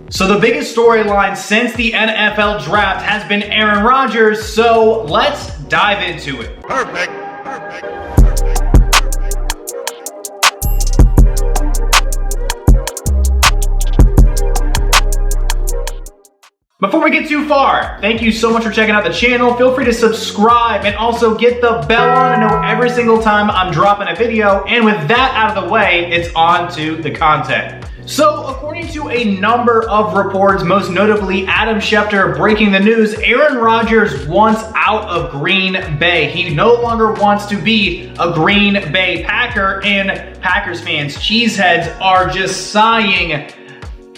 So the biggest storyline since the NFL draft has been Aaron Rodgers, so let's dive into it. Perfect. Before we get too far, thank you so much for checking out the channel. Feel free to subscribe and also get the bell on to know every single time I'm dropping a video. And with that out of the way, it's on to the content. So according to a number of reports, most notably Adam Schefter breaking the news, Aaron Rodgers wants out of Green Bay. He no longer wants to be a Green Bay Packer, and Packers fans, cheeseheads, are just sighing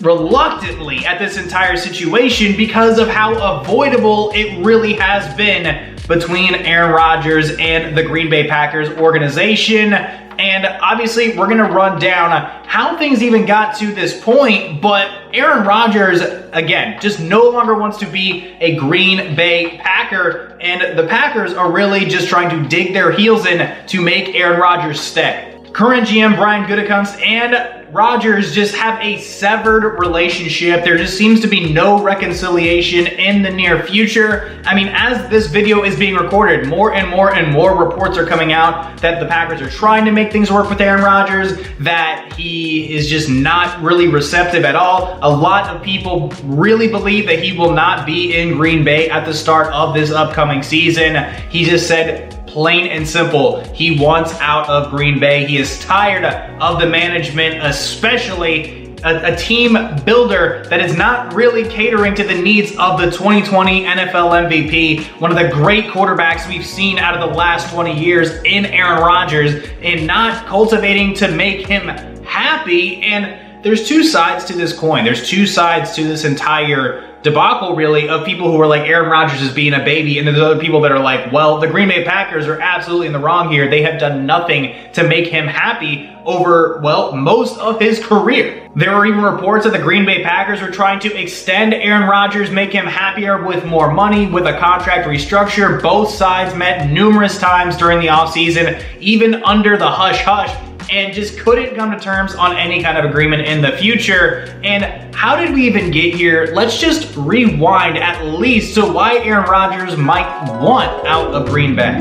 reluctantly at this entire situation because of how avoidable it really has been between Aaron Rodgers and the Green Bay Packers organization. And obviously we're gonna run down how things even got to this point, but Aaron Rodgers, again, just no longer wants to be a Green Bay Packer, and the Packers are really just trying to dig their heels in to make Aaron Rodgers stay. Current GM Brian Gutekunst and Rodgers just have a severed relationship. There just seems to be no reconciliation in the near future. I mean, as this video is being recorded, more and more reports are coming out that the Packers are trying to make things work with Aaron Rodgers, that he is just not really receptive at all. A lot of people really believe that he will not be in Green Bay at the start of this upcoming season. He just said, plain and simple, he wants out of Green Bay. He is tired of the management, especially a team builder that is not really catering to the needs of the 2020 NFL MVP, one of the great quarterbacks we've seen out of the last 20 years in Aaron Rodgers, and not cultivating to make him happy. And there's two sides to this coin. There's two sides to this entire debacle, really, of people who are like, Aaron Rodgers is being a baby, and there's other people that are like, well, the Green Bay Packers are absolutely in the wrong here. They have done nothing to make him happy over, well, most of his career. There were even reports that the Green Bay Packers were trying to extend Aaron Rodgers, make him happier with more money, with a contract restructure. Both sides met numerous times during the offseason, even under the hush-hush, and just couldn't come to terms on any kind of agreement in the future. And how did we even get here? Let's just rewind at least to why Aaron Rodgers might want out of Green Bay.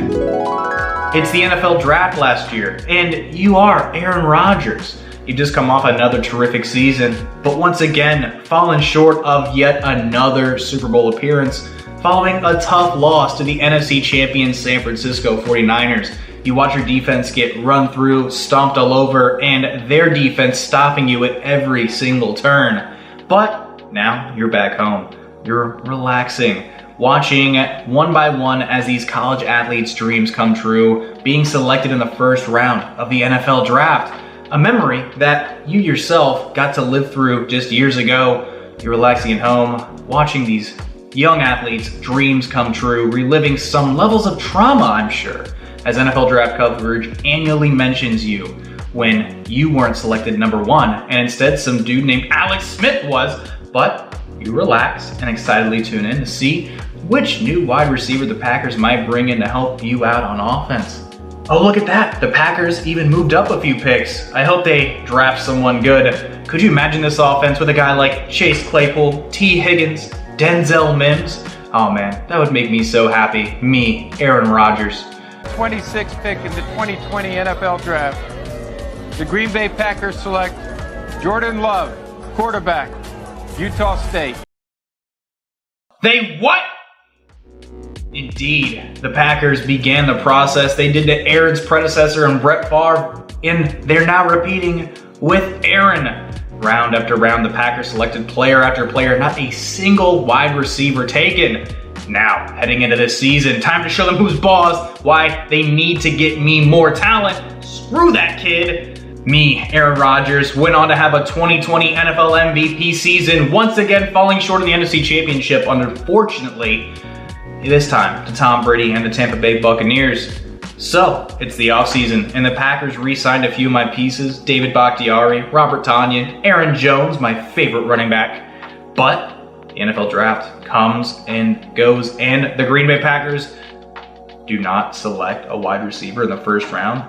It's the NFL draft last year, and you are Aaron Rodgers. You've just come off another terrific season, but once again, fallen short of yet another Super Bowl appearance, following a tough loss to the NFC champion San Francisco 49ers. You watch your defense get run through, stomped all over, and their defense stopping you at every single turn. But now you're back home. You're relaxing, watching one by one as these college athletes' dreams come true, being selected in the first round of the NFL draft. A memory that you yourself got to live through just years ago. You're relaxing at home, watching these young athletes' dreams come true, reliving some levels of trauma, I'm sure, as NFL draft coverage annually mentions you when you weren't selected number one, and instead some dude named Alex Smith was. But you relax and excitedly tune in to see which new wide receiver the Packers might bring in to help you out on offense. Oh, look at that. The Packers even moved up a few picks. I hope they draft someone good. Could you imagine this offense with a guy like Chase Claypool, T. Higgins, Denzel Mims? Oh man, that would make me so happy. Me, Aaron Rodgers. 26th pick in the 2020 NFL Draft. The Green Bay Packers select Jordan Love, quarterback, Utah State. They what? Indeed, the Packers began the process they did to Aaron's predecessor and Brett Favre, and they're now repeating with Aaron. Round after round, the Packers selected player after player, not a single wide receiver taken. Now, heading into this season, time to show them who's boss, why they need to get me more talent. Screw that kid. Me, Aaron Rodgers, went on to have a 2020 NFL MVP season, once again falling short of the NFC Championship, unfortunately, this time to Tom Brady and the Tampa Bay Buccaneers. So, it's the offseason, and the Packers re-signed a few of my pieces, David Bakhtiari, Robert Tonyan, Aaron Jones, my favorite running back. But the NFL draft comes and goes, and the Green Bay Packers do not select a wide receiver in the first round.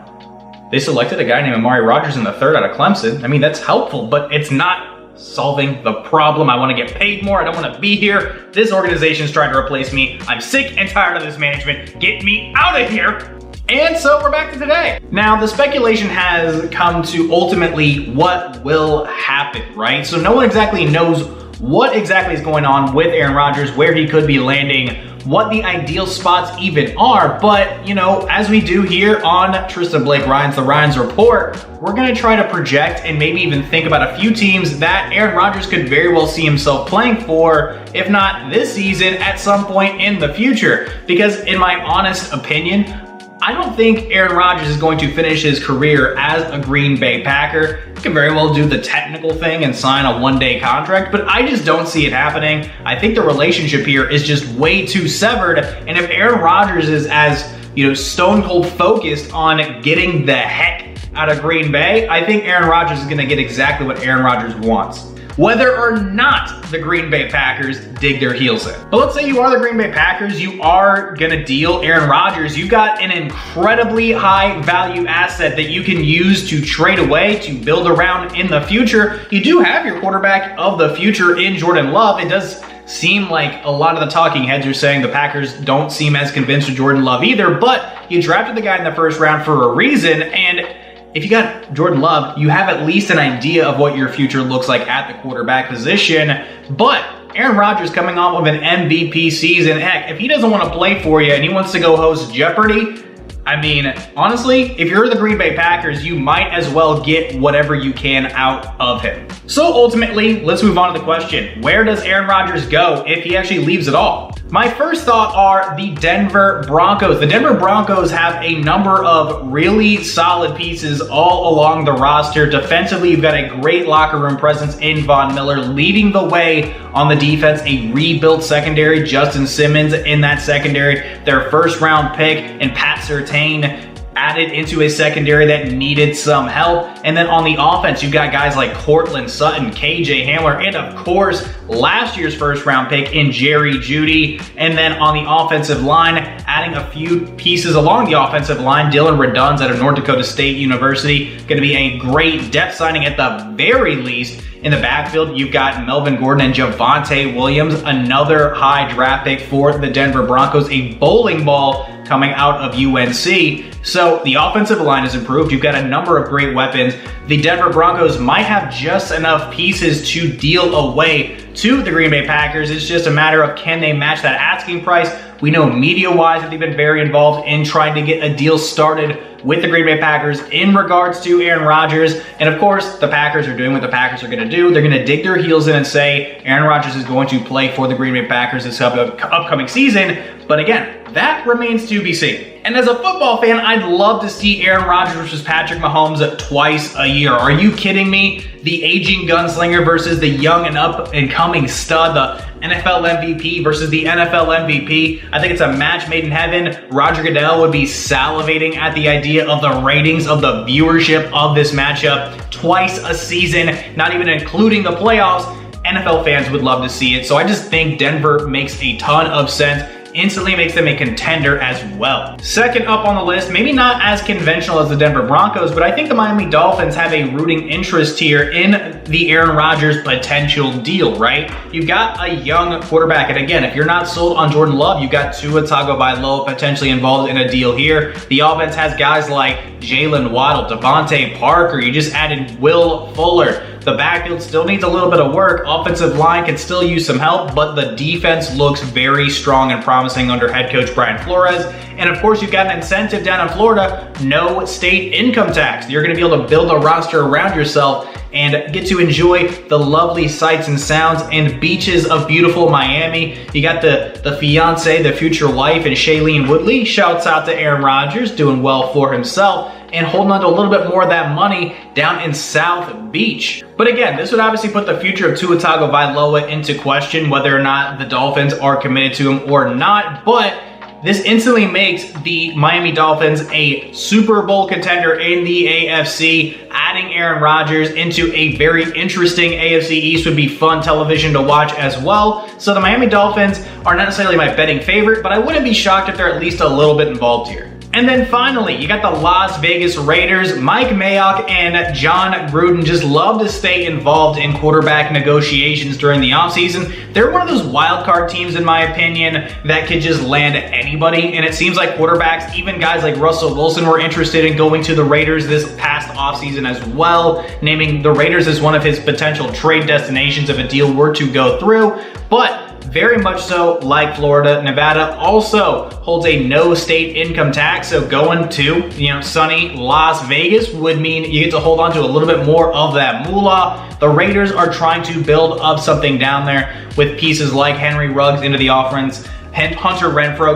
They selected a guy named Amari Rodgers in the third out of Clemson. I mean, that's helpful, but it's not solving the problem. I want to get paid more. I don't want to be here. This organization is trying to replace me. I'm sick and tired of this management. Get me out of here. And so we're back to today. Now, the speculation has come to ultimately what will happen, right? So no one exactly knows what exactly is going on with Aaron Rodgers, where he could be landing, what the ideal spots even are. But, you know, as we do here on Tristan Blake Rines, the Rines Report, we're going to try to project and maybe even think about a few teams that Aaron Rodgers could very well see himself playing for, if not this season, at some point in the future. Because in my honest opinion, I don't think Aaron Rodgers is going to finish his career as a Green Bay Packer. He can very well do the technical thing and sign a one-day contract, but I just don't see it happening. I think the relationship here is just way too severed, and if Aaron Rodgers is as, you know, stone cold focused on getting the heck out of Green Bay, I think Aaron Rodgers is going to get exactly what Aaron Rodgers wants, whether or not the Green Bay Packers dig their heels in. But let's say you are the Green Bay Packers, you are gonna deal Aaron Rodgers, you got an incredibly high value asset that you can use to trade away, to build around in the future. You do have your quarterback of the future in Jordan Love. It does seem like a lot of the talking heads are saying the Packers don't seem as convinced with Jordan Love either, but you drafted the guy in the first round for a reason, and if you got Jordan Love, you have at least an idea of what your future looks like at the quarterback position. But Aaron Rodgers coming off of an MVP season, heck, if he doesn't want to play for you and he wants to go host Jeopardy, I mean, honestly, if you're the Green Bay Packers, you might as well get whatever you can out of him. So ultimately, let's move on to the question, where does Aaron Rodgers go if he actually leaves at all? My first thought are the Denver Broncos. The Denver Broncos have a number of really solid pieces all along the roster. Defensively, you've got a great locker room presence in Von Miller, leading the way on the defense, a rebuilt secondary, Justin Simmons in that secondary, their first round pick, and Pat Surtain added into a secondary that needed some help. And then on the offense, you've got guys like Cortland Sutton, KJ Hamler, and of course, last year's first round pick in Jerry Jeudy. And then on the offensive line, adding a few pieces along the offensive line, Dylan Redunz out of North Dakota State University, going to be a great depth signing at the very least. In the backfield, you've got Melvin Gordon and Javonte Williams, another high draft pick for the Denver Broncos, a bowling ball coming out of UNC. So the offensive line has improved. You've got a number of great weapons. The Denver Broncos might have just enough pieces to deal away to the Green Bay Packers. It's just a matter of, can they match that asking price? We know media-wise that they've been very involved in trying to get a deal started with the Green Bay Packers in regards to Aaron Rodgers. And of course, the Packers are doing what the Packers are going to do. They're going to dig their heels in and say Aaron Rodgers is going to play for the Green Bay Packers this upcoming season. But again, that remains to be seen. And as a football fan, I'd love to see Aaron Rodgers versus Patrick Mahomes twice a year. Are you kidding me? The aging gunslinger versus the young and up-and-coming stud, the NFL MVP versus the NFL MVP. I think it's a match made in heaven. Roger Goodell would be salivating at the idea of the ratings, of the viewership of this matchup twice a season, not even including the playoffs. NFL fans would love to see it. So I just think Denver makes a ton of sense. Instantly makes them a contender as well. Second up on the list, maybe not as conventional as the Denver Broncos, but I think the Miami Dolphins have a rooting interest here in the Aaron Rodgers potential deal, right? You've got a young quarterback, and again, if you're not sold on Jordan Love, you've got Tua Tagovailoa potentially involved in a deal here. The offense has guys like Jalen Waddle, Devontae Parker, you just added Will Fuller. The backfield still needs a little bit of work. Offensive line can still use some help, but the defense looks very strong and promising under head coach Brian Flores. And of course, you've got an incentive down in Florida, no state income tax. You're gonna be able to build a roster around yourself and get to enjoy the lovely sights and sounds and beaches of beautiful Miami. You got the fiance, the future wife, and Shailene Woodley. Shouts out to Aaron Rodgers, doing well for himself and holding on to a little bit more of that money down in South Beach. But again, this would obviously put the future of Tua Tagovailoa into question, whether or not the Dolphins are committed to him or not. But this instantly makes the Miami Dolphins a Super Bowl contender in the AFC. Adding Aaron Rodgers into a very interesting AFC East would be fun television to watch as well. So the Miami Dolphins are not necessarily my betting favorite, but I wouldn't be shocked if they're at least a little bit involved here. And then finally, you got the Las Vegas Raiders. Mike Mayock and John Gruden just love to stay involved in quarterback negotiations during the offseason. They're one of those wild card teams, in my opinion, that could just land anybody. And it seems like quarterbacks, even guys like Russell Wilson, were interested in going to the Raiders this past offseason as well, naming the Raiders as one of his potential trade destinations if a deal were to go through. But very much so, like Florida, Nevada also holds a no state income tax. So going to, sunny Las Vegas would mean you get to hold on to a little bit more of that moolah. The Raiders are trying to build up something down there with pieces like Henry Ruggs into the offense, Hunter Renfrow,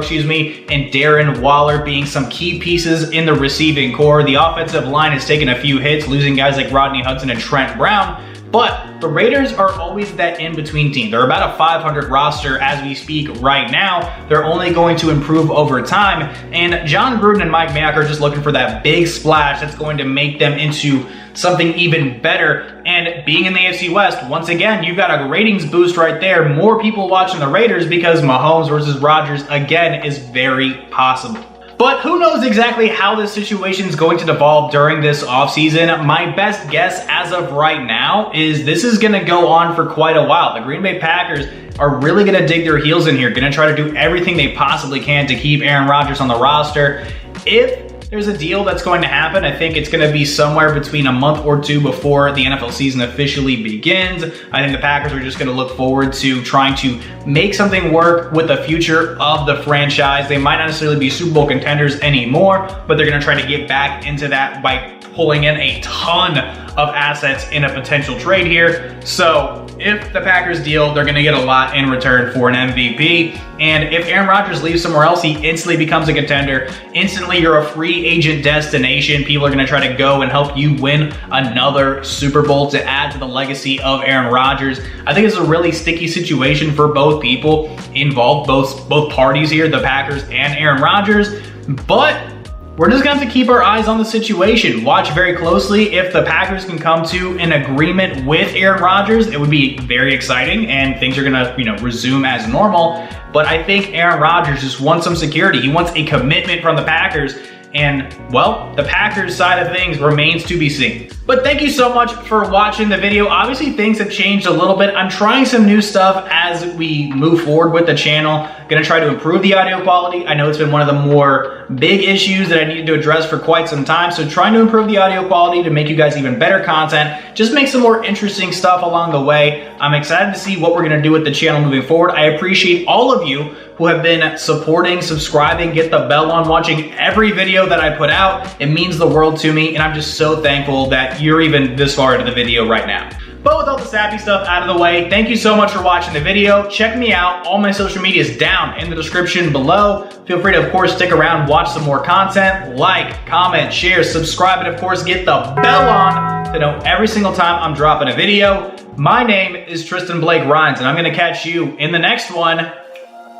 and Darren Waller being some key pieces in the receiving core. The offensive line has taken a few hits, losing guys like Rodney Hudson and Trent Brown. But the Raiders are always that in-between team. They're about a 500 roster as we speak right now. They're only going to improve over time. And John Gruden and Mike Mayock are just looking for that big splash that's going to make them into something even better. And being in the AFC West, once again, you've got a ratings boost right there. More people watching the Raiders because Mahomes versus Rodgers, again, is very possible. But who knows exactly how this situation is going to devolve during this offseason. My best guess as of right now is this is going to go on for quite a while. The Green Bay Packers are really going to dig their heels in here, going to try to do everything they possibly can to keep Aaron Rodgers on the roster. If there's a deal that's going to happen, I think it's going to be somewhere between a month or two before the NFL season officially begins. I think the Packers are just going to look forward to trying to make something work with the future of the franchise. They might not necessarily be Super Bowl contenders anymore, but they're going to try to get back into that by pulling in a ton of assets in a potential trade here. So if the Packers deal, they're going to get a lot in return for an MVP. And if Aaron Rodgers leaves somewhere else, he instantly becomes a contender. Instantly, you're a free agent destination. People are going to try to go and help you win another Super Bowl to add to the legacy of Aaron Rodgers. I think it's a really sticky situation for both people involved, both parties here, the Packers and Aaron Rodgers. But we're just going to have to keep our eyes on the situation. Watch very closely. If the Packers can come to an agreement with Aaron Rodgers, it would be very exciting and things are going to, resume as normal. But I think Aaron Rodgers just wants some security. He wants a commitment from the Packers. And, well, the Packers side of things remains to be seen. But thank you so much for watching the video. Obviously, things have changed a little bit. I'm trying some new stuff as we move forward with the channel. Gonna try to improve the audio quality. I know it's been one of the more big issues that I needed to address for quite some time. So trying to improve the audio quality to make you guys even better content. Just make some more interesting stuff along the way. I'm excited to see what we're gonna do with the channel moving forward. I appreciate all of you who have been supporting, subscribing, get the bell on, watching every video that I put out. It means the world to me, and I'm just so thankful that you're even this far into the video right now. But with all the sappy stuff out of the way, thank you so much for watching the video. Check me out. All my social media is down in the description below. Feel free to, of course, stick around, watch some more content, like, comment, share, subscribe, and of course, get the bell on to know every single time I'm dropping a video. My name is Tristan Blake Rines, and I'm gonna catch you in the next one.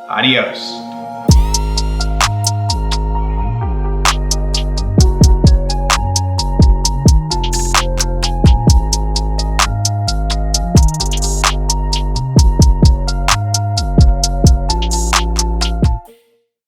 Adios.